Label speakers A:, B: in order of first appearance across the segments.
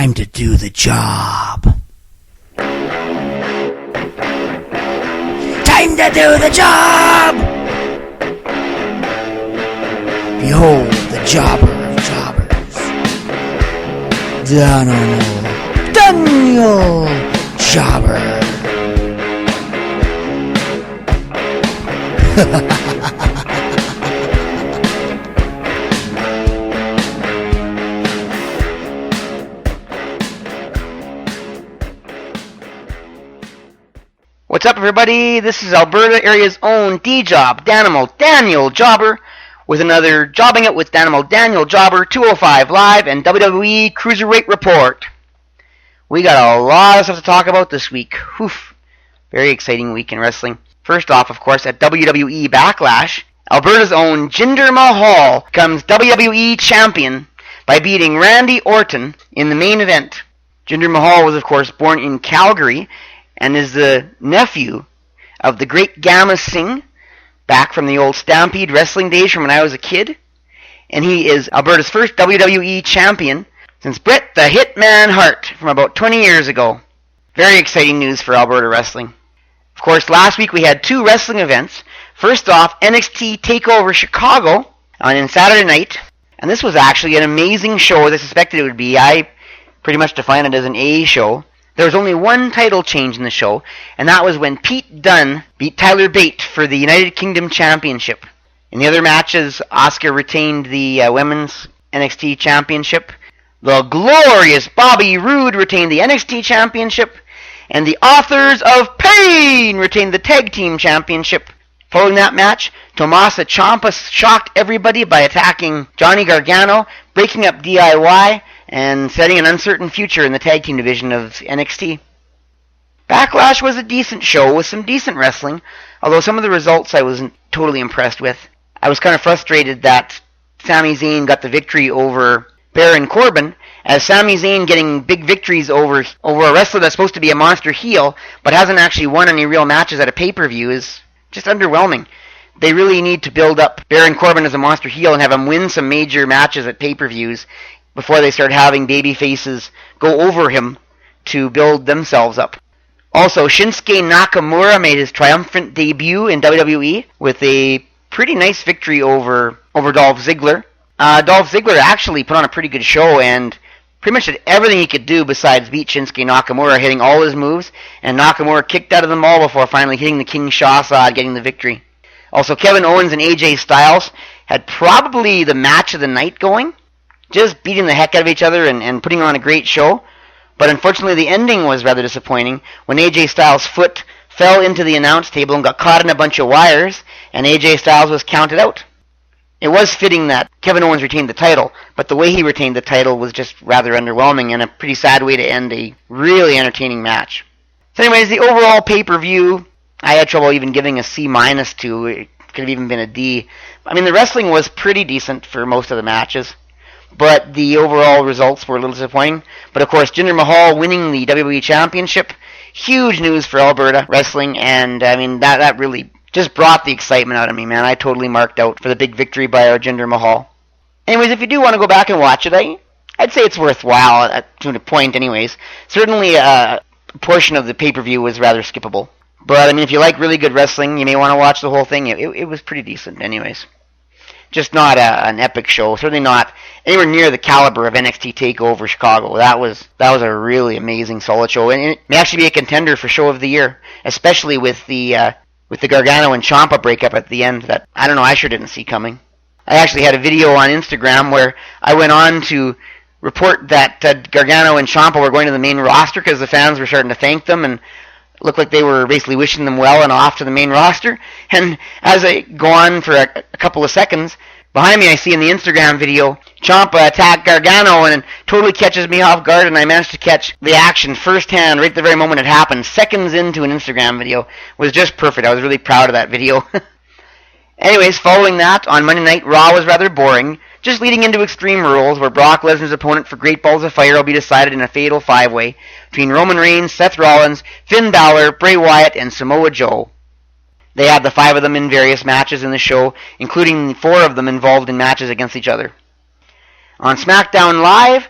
A: Time to do the job. Time to do the job! Behold the jobber of jobbers. Danimal Jobber.
B: What's up, everybody? This is Alberta area's own D-Job, Danimal Jobber, with another Jobbing It with Danimal Jobber 205 Live and WWE Cruiserweight Report. We got a lot of stuff to talk about this week. Oof. Very exciting week in wrestling. First off, of course, at WWE Backlash, Alberta's own Jinder Mahal becomes WWE Champion by beating Randy Orton in the main event. Jinder Mahal was, of course, born in Calgary and is the nephew of the great Gamma Singh, back from the old Stampede wrestling days from when I was a kid. And he is Alberta's first WWE champion since Bret the Hitman Hart from about 20 years ago. Very exciting news for Alberta wrestling. Of course, last week we had two wrestling events. First off, NXT TakeOver Chicago on Saturday night. And this was actually an amazing show, as I suspected it would be. I pretty much define it as an A show. There was only one title change in the show, and that was when Pete Dunne beat Tyler Bate for the United Kingdom Championship. In the other matches, Asuka retained the Women's NXT Championship. The glorious Bobby Roode retained the NXT Championship, and the Authors of Pain retained the Tag Team Championship. Following that match, Tommaso Ciampa shocked everybody by attacking Johnny Gargano, breaking up DIY, and setting an uncertain future in the tag team division of NXT. Backlash was a decent show with some decent wrestling, although some of the results I wasn't totally impressed with. I was kind of frustrated that Sami Zayn got the victory over Baron Corbin, as Sami Zayn getting big victories over a wrestler that's supposed to be a monster heel, but hasn't actually won any real matches at a pay-per-view is just underwhelming. They really need to build up Baron Corbin as a monster heel and have him win some major matches at pay-per-views before they start having baby faces go over him to build themselves up. Also, Shinsuke Nakamura made his triumphant debut in WWE with a pretty nice victory over Dolph Ziggler. Dolph Ziggler actually put on a pretty good show and pretty much did everything he could do besides beat Shinsuke Nakamura, hitting all his moves, and Nakamura kicked out of them all before finally hitting the King Shahzad, getting the victory. Also, Kevin Owens and AJ Styles had probably the match of the night going, just beating the heck out of each other and putting on a great show. But unfortunately, the ending was rather disappointing when AJ Styles' foot fell into the announce table and got caught in a bunch of wires, and AJ Styles was counted out. It was fitting that Kevin Owens retained the title, but the way he retained the title was just rather underwhelming and a pretty sad way to end a really entertaining match. So anyways, the overall pay-per-view, I had trouble even giving a C- to. It could have even been a D. I mean, the wrestling was pretty decent for most of the matches, but the overall results were a little disappointing. But of course, Jinder Mahal winning the WWE Championship, huge news for Alberta wrestling, and I mean, that really just brought the excitement out of me, man. I totally marked out for the big victory by our Jinder Mahal. Anyways, if you do want to go back and watch it, I'd say it's worthwhile to a point anyways. Certainly a portion of the pay-per-view was rather skippable. But, I mean, if you like really good wrestling, you may want to watch the whole thing. It was pretty decent anyways. Just not an epic show. Certainly not anywhere near the caliber of NXT TakeOver Chicago. That was a really amazing, solid show. And it may actually be a contender for Show of the Year, especially with the Gargano and Ciampa breakup at the end that, I don't know, I sure didn't see coming. I actually had a video on Instagram where I went on to report that Gargano and Ciampa were going to the main roster because the fans were starting to thank them and it looked like they were basically wishing them well and off to the main roster. And as I go on for a couple of seconds, behind me I see in the Instagram video Ciampa attack Gargano, and it totally catches me off guard, and I managed to catch the action firsthand right at the very moment it happened, seconds into an Instagram video. It was just perfect. I was really proud of that video. Anyways, following that, on Monday Night, Raw was rather boring, just leading into Extreme Rules, where Brock Lesnar's opponent for Great Balls of Fire will be decided in a fatal five-way between Roman Reigns, Seth Rollins, Finn Balor, Bray Wyatt, and Samoa Joe. They had the 5 of them in various matches in the show, including 4 of them involved in matches against each other. On SmackDown Live,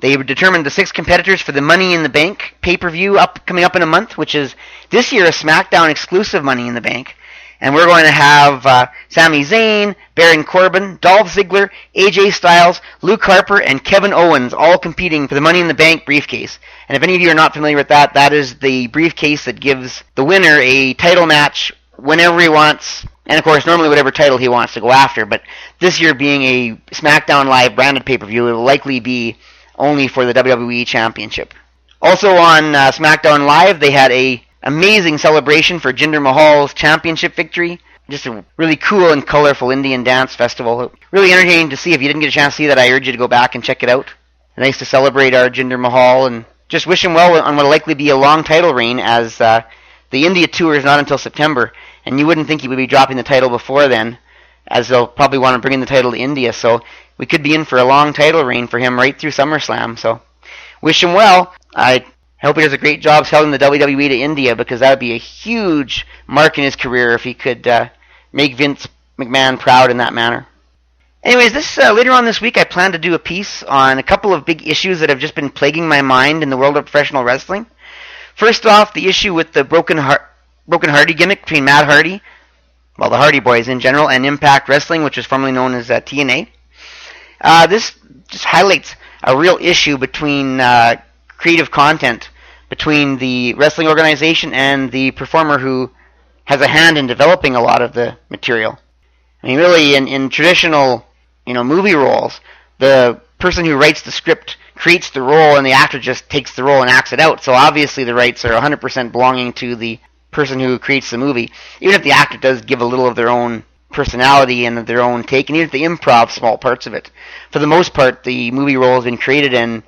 B: They determined the 6 competitors for the Money in the Bank pay-per-view coming up in a month, which is this year a SmackDown exclusive Money in the Bank. And we're going to have Sami Zayn, Baron Corbin, Dolph Ziggler, AJ Styles, Luke Harper, and Kevin Owens all competing for the Money in the Bank briefcase. And if any of you are not familiar with that, that is the briefcase that gives the winner a title match whenever he wants, and of course normally whatever title he wants to go after. But this year being a SmackDown Live branded pay-per-view, it will likely be only for the WWE Championship. Also on SmackDown Live, they had a amazing celebration for Jinder Mahal's championship victory. Just a really cool and colorful Indian dance festival. Really entertaining to see. If you didn't get a chance to see that, I urge you to go back and check it out. Nice to celebrate our Jinder Mahal and just wish him well on what will likely be a long title reign, as the India tour is not until September. And you wouldn't think he would be dropping the title before then, as they'll probably want to bring in the title to India. So we could be in for a long title reign for him right through SummerSlam. So wish him well. I hope he does a great job selling the WWE to India, because that would be a huge mark in his career if he could make Vince McMahon proud in that manner. Anyways, later on this week, I plan to do a piece on a couple of big issues that have just been plaguing my mind in the world of professional wrestling. First off, the issue with the Broken Hardy gimmick between Matt Hardy, well, the Hardy Boys in general, and Impact Wrestling, which was formerly known as TNA. This just highlights a real issue between creative content between the wrestling organization and the performer who has a hand in developing a lot of the material. I mean, really, in traditional, movie roles, the person who writes the script creates the role, and the actor just takes the role and acts it out. So obviously, the rights are 100% belonging to the person who creates the movie, even if the actor does give a little of their own personality and their own take, and even if they improv small parts of it. For the most part, the movie role has been created and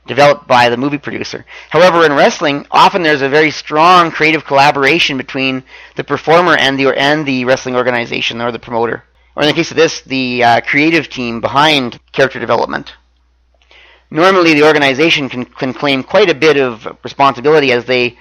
B: developed by the movie producer. However, in wrestling, often there's a very strong creative collaboration between the performer and the wrestling organization or the promoter. Or in the case of this, the creative team behind character development. Normally, the organization can claim quite a bit of responsibility, as they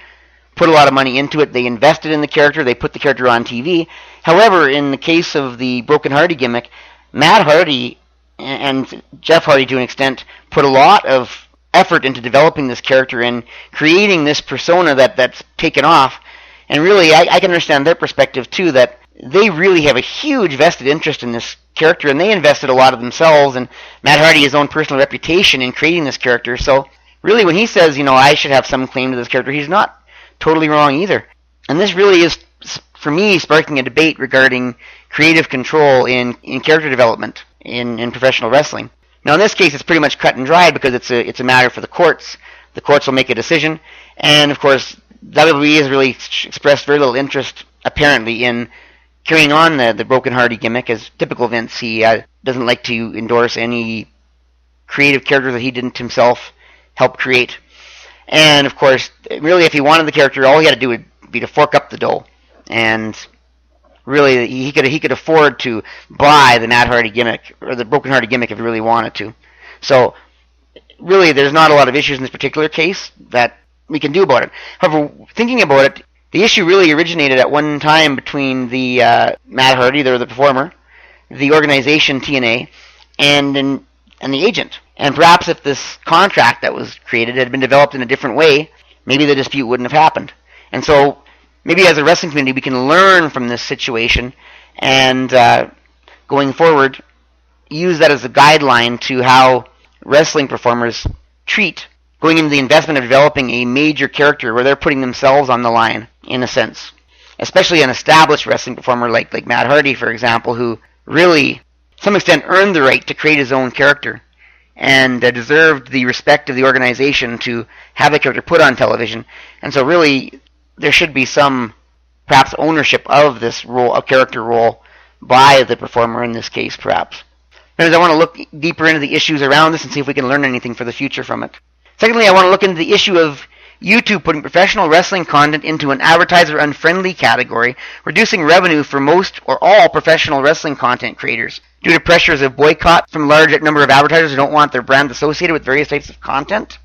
B: put a lot of money into it. They invested in the character. They put the character on TV. However, in the case of the Broken Hardy gimmick, Matt Hardy and Jeff Hardy, to an extent, put a lot of effort into developing this character and creating this persona that's taken off. And really, I can understand their perspective too, that they really have a huge vested interest in this character, and they invested a lot of themselves, and Matt Hardy his own personal reputation in creating this character. So really, when he says, I should have some claim to this character, he's not totally wrong either. And this really is, for me, sparking a debate regarding creative control in character development in professional wrestling. Now, in this case, it's pretty much cut and dried, because it's a matter for the courts. The courts will make a decision, and of course, WWE has really expressed very little interest, apparently, in carrying on the Broken Hardy gimmick. As typical Vince, he doesn't like to endorse any creative characters that he didn't himself help create. And of course, really, if he wanted the character, all he had to do would be to fork up the dough, and really, he could afford to buy the Matt Hardy gimmick, or the Broken Hardy gimmick, if he really wanted to. So, really, there's not a lot of issues in this particular case that we can do about it. However, thinking about it, the issue really originated at one time between the Matt Hardy, the performer, the organization TNA, and the agent. And perhaps if this contract that was created had been developed in a different way, maybe the dispute wouldn't have happened. And so, maybe as a wrestling community, we can learn from this situation, and going forward, use that as a guideline to how wrestling performers treat going into the investment of developing a major character where they're putting themselves on the line, in a sense. Especially an established wrestling performer like Matt Hardy, for example, who really, to some extent, earned the right to create his own character, and deserved the respect of the organization to have the character put on television. And so really, there should be some, perhaps, ownership of this role, a character role, by the performer in this case, perhaps. Anyways, I want to look deeper into the issues around this and see if we can learn anything for the future from it. Secondly, I want to look into the issue of YouTube putting professional wrestling content into an advertiser-unfriendly category, reducing revenue for most or all professional wrestling content creators, due to pressures of boycott from a large number of advertisers who don't want their brand associated with various types of content.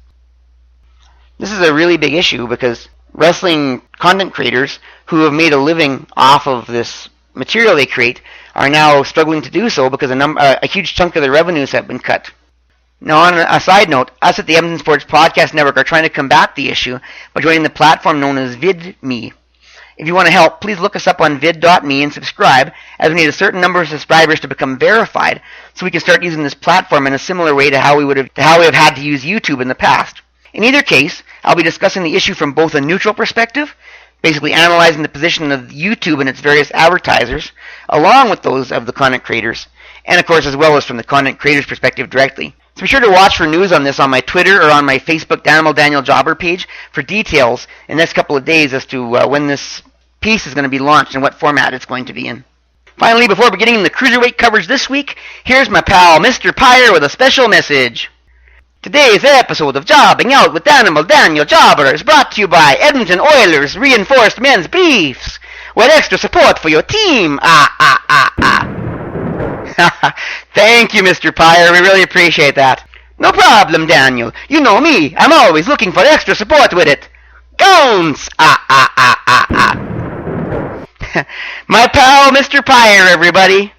B: This is a really big issue, because wrestling content creators who have made a living off of this material they create are now struggling to do so, because a huge chunk of their revenues have been cut. Now, on a side note, us at the Edmonton Sports Podcast Network are trying to combat the issue by joining the platform known as VidMe. If you want to help, please look us up on vid.me and subscribe, as we need a certain number of subscribers to become verified, so we can start using this platform in a similar way to how we have had to use YouTube in the past. In either case, I'll be discussing the issue from both a neutral perspective, basically analyzing the position of YouTube and its various advertisers, along with those of the content creators, and of course as well as from the content creators' perspective directly. So be sure to watch for news on this on my Twitter or on my Facebook Danimal Daniel Jobber page for details in the next couple of days as to when this piece is going to be launched and what format it's going to be in. Finally, before beginning the Cruiserweight coverage this week, here's my pal Mr. Pyre with a special message. Today's episode of Jobbing Out with Danimal Daniel Jobber is brought to you by Edmonton Oilers Reinforced Men's Briefs, with extra support for your team. Thank you, Mr. Pyre. We really appreciate that. No problem, Daniel. You know me. I'm always looking for extra support with it. Gones! My pal, Mr. Pyre, everybody.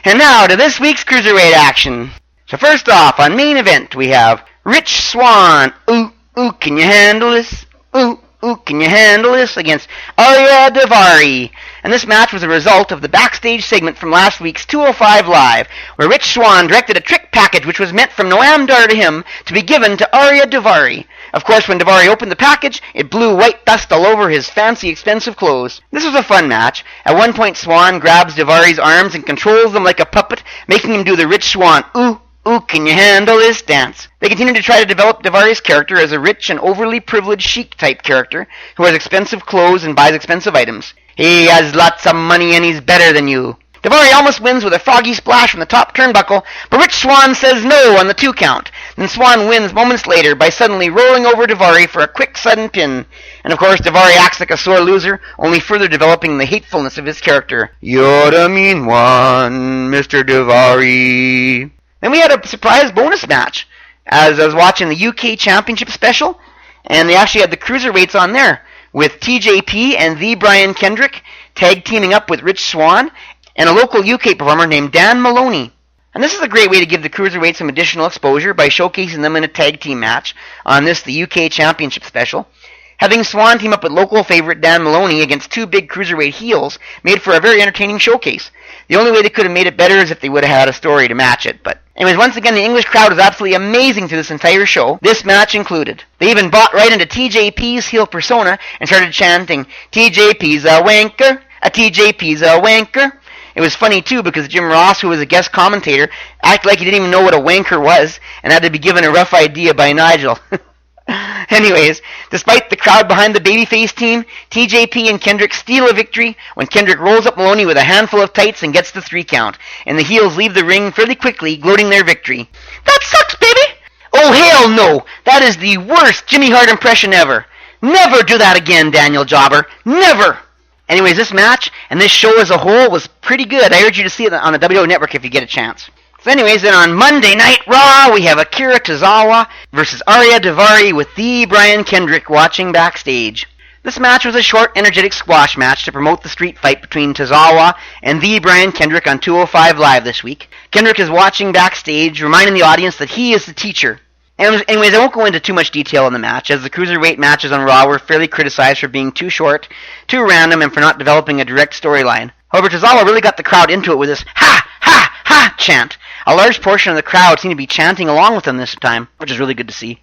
B: And now to this week's Cruiserweight action. So first off, on main event, we have Rich Swann. Ooh, can you handle this? Ooh, can you handle this? Against Arya Daivari. And this match was a result of the backstage segment from last week's 205 Live, where Rich Swann directed a trick package which was meant from Noam Dar to him to be given to Arya Daivari. Of course, when Daivari opened the package, it blew white dust all over his fancy, expensive clothes. This was a fun match. At one point, Swann grabs Daivari's arms and controls them like a puppet, making him do the Rich Swann, ooh, can you handle this dance? They continue to try to develop Daivari's character as a rich and overly privileged chic-type character who has expensive clothes and buys expensive items. He has lots of money and he's better than you. Daivari almost wins with a froggy splash from the top turnbuckle, but Rich Swann says no on the 2 count. Then Swann wins moments later by suddenly rolling over Daivari for a quick sudden pin. And of course, Daivari acts like a sore loser, only further developing the hatefulness of his character. You're the mean one, Mr. Daivari. Then we had a surprise bonus match, as I was watching the UK Championship special, and they actually had the Cruiserweights on there, with TJP and the Brian Kendrick tag teaming up with Rich Swann and a local UK performer named Dan Maloney. And this is a great way to give the Cruiserweights some additional exposure by showcasing them in a tag team match on the UK Championship special. Having Swann team up with local favorite Dan Maloney against 2 big Cruiserweight heels made for a very entertaining showcase. The only way they could have made it better is if they would have had a story to match it, but anyways, once again, the English crowd was absolutely amazing through this entire show, this match included. They even bought right into TJP's heel persona and started chanting, TJP's a wanker, a TJP's a wanker. It was funny, too, because Jim Ross, who was a guest commentator, acted like he didn't even know what a wanker was and had to be given a rough idea by Nigel. Anyways, despite the crowd behind the babyface team, TJP and Kendrick steal a victory when Kendrick rolls up Maloney with a handful of tights and gets the 3 count, and the heels leave the ring fairly quickly, gloating their victory. That sucks, baby! Oh, hell no! That is the worst Jimmy Hart impression ever. Never do that again, Daniel Jobber. Never! Anyways, this match and this show as a whole was pretty good. I urge you to see it on the WWE Network if you get a chance. So anyways, then on Monday Night Raw, we have Akira Tozawa versus Arya Daivari with the Brian Kendrick watching backstage. This match was a short, energetic squash match to promote the street fight between Tozawa and the Brian Kendrick on 205 Live this week. Kendrick is watching backstage, reminding the audience that he is the teacher. Anyways, I won't go into too much detail on the match, as the Cruiserweight matches on Raw were fairly criticized for being too short, too random, and for not developing a direct storyline. However, Tozawa really got the crowd into it with this ha, ha, ha chant. A large portion of the crowd seemed to be chanting along with him this time, which is really good to see.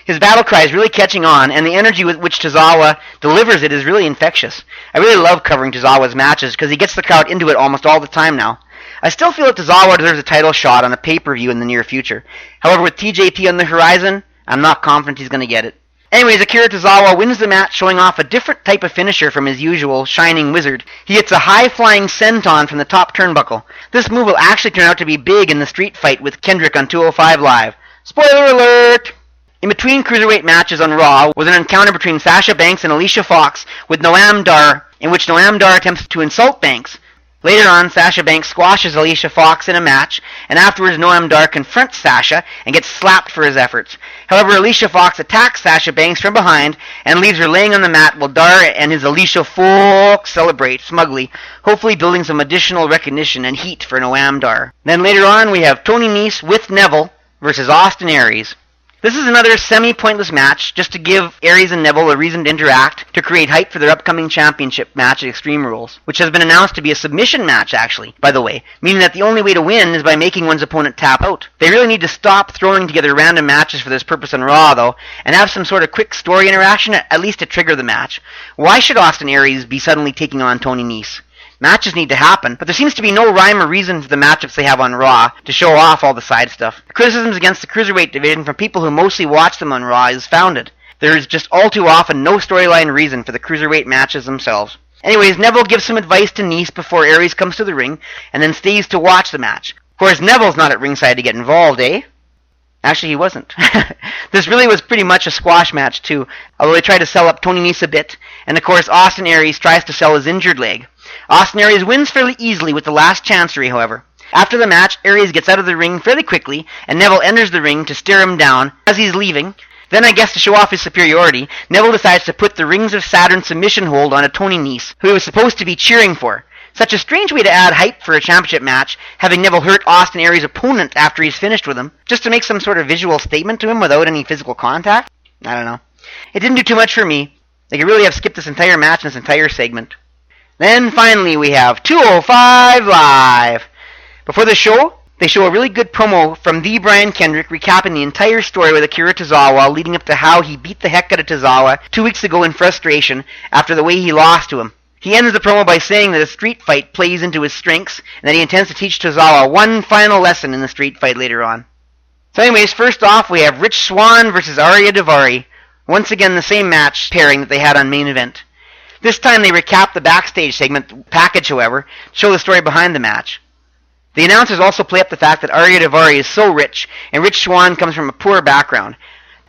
B: His battle cry is really catching on, and the energy with which Tozawa delivers it is really infectious. I really love covering Tozawa's matches, because he gets the crowd into it almost all the time now. I still feel that Tozawa deserves a title shot on a pay-per-view in the near future. However, with TJP on the horizon, I'm not confident he's going to get it. Anyways, Akira Tozawa wins the match, showing off a different type of finisher from his usual Shining Wizard. He hits a high-flying senton from the top turnbuckle. This move will actually turn out to be big in the street fight with Kendrick on 205 Live. Spoiler alert! In between Cruiserweight matches on Raw was an encounter between Sasha Banks and Alicia Fox with Noam Dar, in which Noam Dar attempts to insult Banks. Later on, Sasha Banks squashes Alicia Fox in a match, and afterwards Noam Dar confronts Sasha and gets slapped for his efforts. However, Alicia Fox attacks Sasha Banks from behind and leaves her laying on the mat while Dar and his Alicia Fox celebrate smugly, hopefully building some additional recognition and heat for Noam Dar. Then later on, we have Tony Nese with Neville versus Austin Aries. This is another semi-pointless match, just to give Aries and Neville a reason to interact, to create hype for their upcoming championship match at Extreme Rules, which has been announced to be a submission match, actually, by the way, meaning that the only way to win is by making one's opponent tap out. They really need to stop throwing together random matches for this purpose on Raw, though, and have some sort of quick story interaction, at least to trigger the match. Why should Austin Aries be suddenly taking on Tony Nese? Matches need to happen, but there seems to be no rhyme or reason for the matchups they have on Raw to show off all the side stuff. The criticisms against the Cruiserweight division from people who mostly watch them on Raw is founded. There is just all too often no storyline reason for the Cruiserweight matches themselves. Anyways, Neville gives some advice to Nese before Aries comes to the ring, and then stays to watch the match. Of course, Neville's not at ringside to get involved, eh? Actually, he wasn't. This really was pretty much a squash match, too, although they tried to sell up Tony Nese a bit, and of course Austin Aries tries to sell his injured leg. Austin Aries wins fairly easily with the last chancery, however. After the match, Aries gets out of the ring fairly quickly, and Neville enters the ring to stare him down as he's leaving. Then, I guess to show off his superiority, Neville decides to put the Rings of Saturn submission hold on a Tony Nese, who he was supposed to be cheering for. Such a strange way to add hype for a championship match, having Neville hurt Austin Aries' opponent after he's finished with him, just to make some sort of visual statement to him without any physical contact? I don't know. It didn't do too much for me. They could really have skipped this entire match and this entire segment. Then finally we have 205 Live. Before the show, they show a really good promo from the Brian Kendrick recapping the entire story with Akira Tozawa leading up to how he beat the heck out of Tozawa 2 weeks ago in frustration after the way he lost to him. He ends the promo by saying that a street fight plays into his strengths and that he intends to teach Tozawa one final lesson in the street fight later on. So anyways, first off we have Rich Swann versus Arya Daivari. Once again the same match pairing that they had on Main Event. This time they recap the backstage segment package, however, to show the story behind the match. The announcers also play up the fact that Arya Daivari is so rich, and Rich Swann comes from a poor background.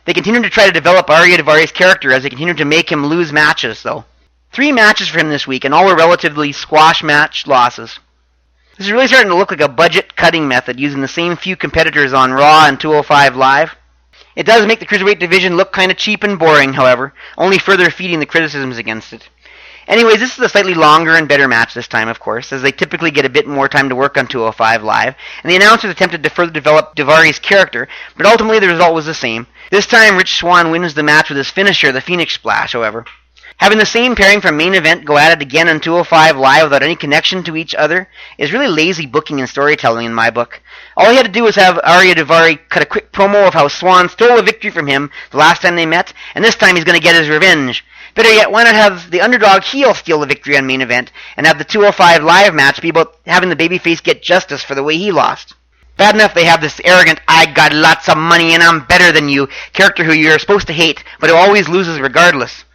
B: They continue to try to develop Arya Daivari's character as they continue to make him lose matches, though. 3 matches for him this week, and all were relatively squash match losses. This is really starting to look like a budget-cutting method, using the same few competitors on Raw and 205 Live. It does make the Cruiserweight division look kind of cheap and boring, however, only further feeding the criticisms against it. Anyways, this is a slightly longer and better match this time, of course, as they typically get a bit more time to work on 205 Live, and the announcers attempted to further develop Daivari's character, but ultimately the result was the same. This time, Rich Swann wins the match with his finisher, the Phoenix Splash, however. Having the same pairing from Main Event go at it again on 205 Live without any connection to each other is really lazy booking and storytelling in my book. All he had to do was have Arya Daivari cut a quick promo of how Swann stole a victory from him the last time they met, and this time he's going to get his revenge. Better yet, why not have the underdog heel steal the victory on Main Event, and have the 205 Live match be about having the babyface get justice for the way he lost? Bad enough they have this arrogant, I got lots of money and I'm better than you character who you're supposed to hate, but who always loses regardless.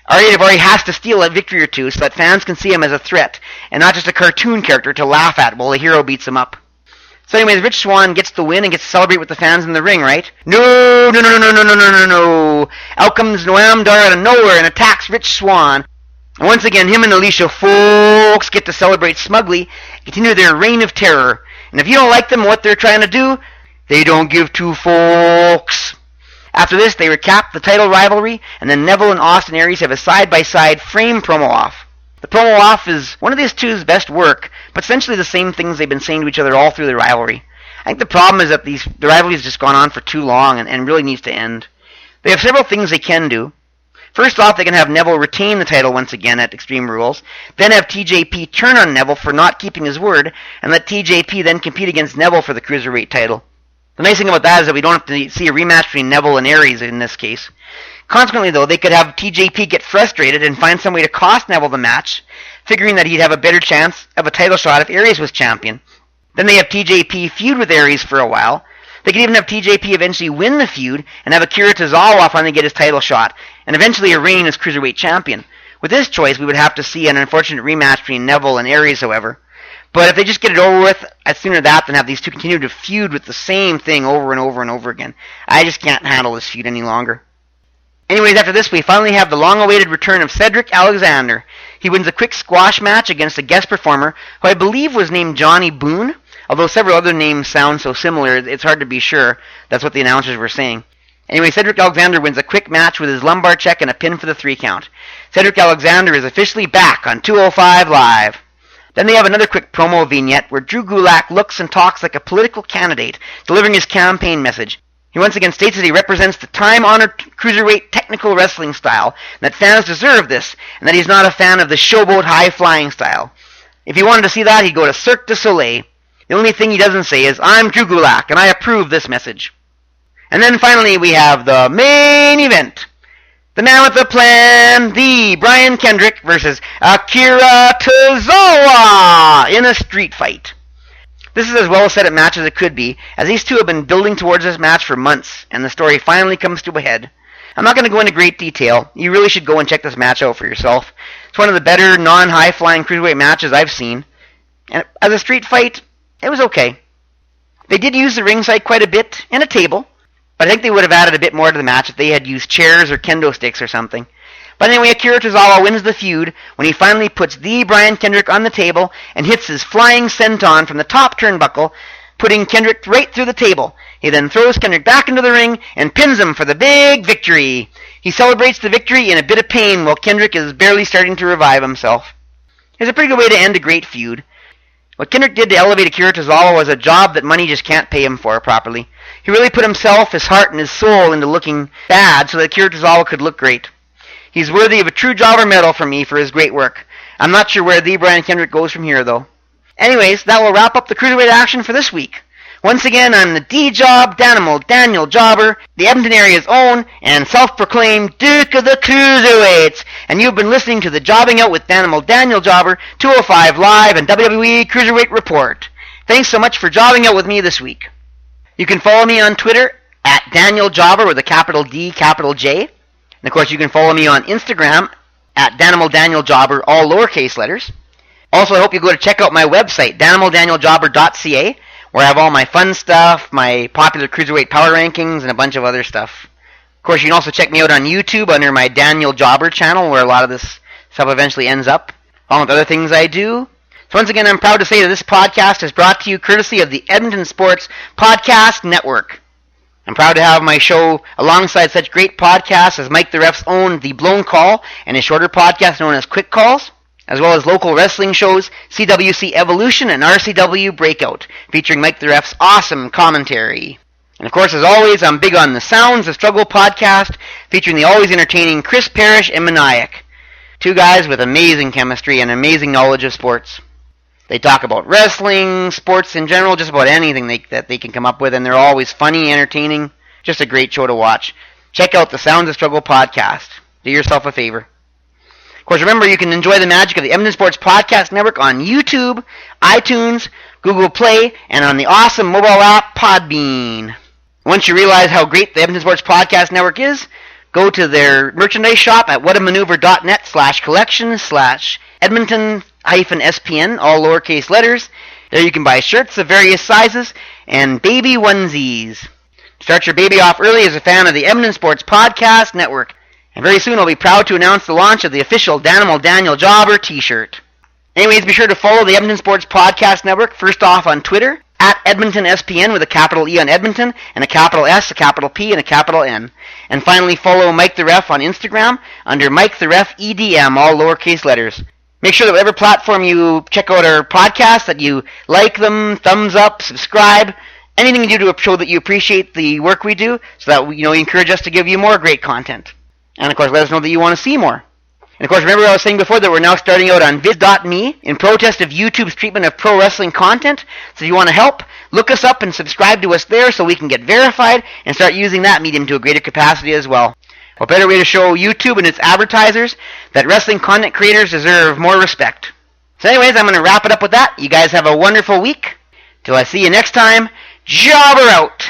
B: Arya Daivari has to steal a victory or two so that fans can see him as a threat, and not just a cartoon character to laugh at while the hero beats him up. So anyways, Rich Swann gets the win and gets to celebrate with the fans in the ring, right? No. Out comes Noam Dar out of nowhere and attacks Rich Swann. And once again, him and Alicia Fox get to celebrate smugly and continue their reign of terror. And if you don't like them and what they're trying to do, they don't give two fucks. After this, they recap the title rivalry, and then Neville and Austin Aries have a side-by-side frame promo off. The promo off is one of these two's best work, but essentially the same things they've been saying to each other all through the rivalry. I think the problem is that the rivalry has just gone on for too long and really needs to end. They have several things they can do. First off, they can have Neville retain the title once again at Extreme Rules, then have TJP turn on Neville for not keeping his word, and let TJP then compete against Neville for the Cruiserweight title. The nice thing about that is that we don't have to see a rematch between Neville and Aries in this case. Consequently, though, they could have TJP get frustrated and find some way to cost Neville the match, figuring that he'd have a better chance of a title shot if Aries was champion. Then they have TJP feud with Aries for a while. They could even have TJP eventually win the feud and have Akira Tozawa finally get his title shot, and eventually reign as Cruiserweight champion. With this choice, we would have to see an unfortunate rematch between Neville and Aries, however. But if they just get it over with, I'd sooner that than have these two continue to feud with the same thing over and over and over again. I just can't handle this feud any longer. Anyways, after this, we finally have the long-awaited return of Cedric Alexander. He wins a quick squash match against a guest performer who I believe was named Johnny Boone, although several other names sound so similar, it's hard to be sure. That's what the announcers were saying. Anyway, Cedric Alexander wins a quick match with his lumbar check and a pin for the 3 count. Cedric Alexander is officially back on 205 Live. Then they have another quick promo vignette where Drew Gulak looks and talks like a political candidate, delivering his campaign message. He once again states that he represents the time-honored cruiserweight technical wrestling style, and that fans deserve this, and that he's not a fan of the showboat high-flying style. If he wanted to see that, he'd go to Cirque du Soleil. The only thing he doesn't say is, "I'm Drew Gulak, and I approve this message." And then finally we have the main event. The man with the plan, the Brian Kendrick versus Akira Tozawa in a street fight. This is as well set a match as it could be, as these two have been building towards this match for months, and the story finally comes to a head. I'm not going to go into great detail. You really should go and check this match out for yourself. It's one of the better non-high-flying cruiserweight matches I've seen. And as a street fight, it was okay. They did use the ringside quite a bit, and a table, but I think they would have added a bit more to the match if they had used chairs or kendo sticks or something. But anyway, Akira Tozawa wins the feud when he finally puts the Brian Kendrick on the table and hits his flying senton from the top turnbuckle, putting Kendrick right through the table. He then throws Kendrick back into the ring and pins him for the big victory. He celebrates the victory in a bit of pain while Kendrick is barely starting to revive himself. It's a pretty good way to end a great feud. What Kendrick did to elevate Akira Tozawa was a job that money just can't pay him for properly. He really put himself, his heart, and his soul into looking bad so that Akira Tozawa could look great. He's worthy of a true jobber medal from me for his great work. I'm not sure where the Brian Kendrick goes from here, though. Anyways, that will wrap up the Cruiserweight action for this week. Once again, I'm the D-Job, Danimal, Daniel Jobber, the Edmonton area's own, and self-proclaimed Duke of the Cruiserweights, and you've been listening to the Jobbing Out with Danimal, Daniel Jobber, 205 Live and WWE Cruiserweight Report. Thanks so much for jobbing out with me this week. You can follow me on Twitter, at Daniel Jobber with a capital D, capital J. And of course, you can follow me on Instagram, at Danimal Daniel Jobber, all lowercase letters. Also, I hope you go to check out my website, danimaldanielJobber.ca, where I have all my fun stuff, my popular Cruiserweight power rankings, and a bunch of other stuff. Of course, you can also check me out on YouTube under my Daniel Jobber channel, where a lot of this stuff eventually ends up, along with other things I do. So once again, I'm proud to say that this podcast is brought to you courtesy of the Edmonton Sports Podcast Network. I'm proud to have my show alongside such great podcasts as Mike the Ref's own The Blown Call and his shorter podcast known as Quick Calls, as well as local wrestling shows CWC Evolution and RCW Breakout, featuring Mike the Ref's awesome commentary. And of course, as always, I'm big on the Sounds of Struggle podcast, featuring the always entertaining Chris Parrish and Maniac, two guys with amazing chemistry and amazing knowledge of sports. They talk about wrestling, sports in general, just about anything that they can come up with, and they're always funny, entertaining, just a great show to watch. Check out the Sounds of Struggle podcast. Do yourself a favor. Of course, remember, you can enjoy the magic of the Edmonton Sports Podcast Network on YouTube, iTunes, Google Play, and on the awesome mobile app Podbean. Once you realize how great the Edmonton Sports Podcast Network is, go to their merchandise shop at whatamaneuver.net/collection/Edmonton-SPN, all lowercase letters. There you can buy shirts of various sizes and baby onesies. Start your baby off early as a fan of the Edmonton Sports Podcast Network. And very soon I'll be proud to announce the launch of the official Danimal Daniel Jobber t-shirt. Anyways, be sure to follow the Edmonton Sports Podcast Network first off on Twitter, at EdmontonSPN with a capital E on Edmonton, and a capital S, a capital P, and a capital N. And finally, follow Mike the Ref on Instagram under Mike the Ref EDM, all lowercase letters. Make sure that whatever platform you check out our podcast, that you like them, thumbs up, subscribe, anything you do to show that you appreciate the work we do, so that you encourage us to give you more great content. And of course, let us know that you want to see more. And of course, remember I was saying before that we're now starting out on viz.me in protest of YouTube's treatment of pro wrestling content. So if you want to help, look us up and subscribe to us there so we can get verified and start using that medium to a greater capacity as well. What better way to show YouTube and its advertisers that wrestling content creators deserve more respect. So anyways, I'm going to wrap it up with that. You guys have a wonderful week. Till I see you next time, Jobber out!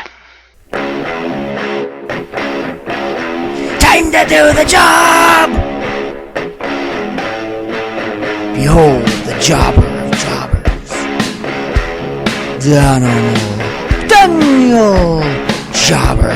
A: Time to do the job! Behold the jobber of jobbers, Danimal Daniel Jobber.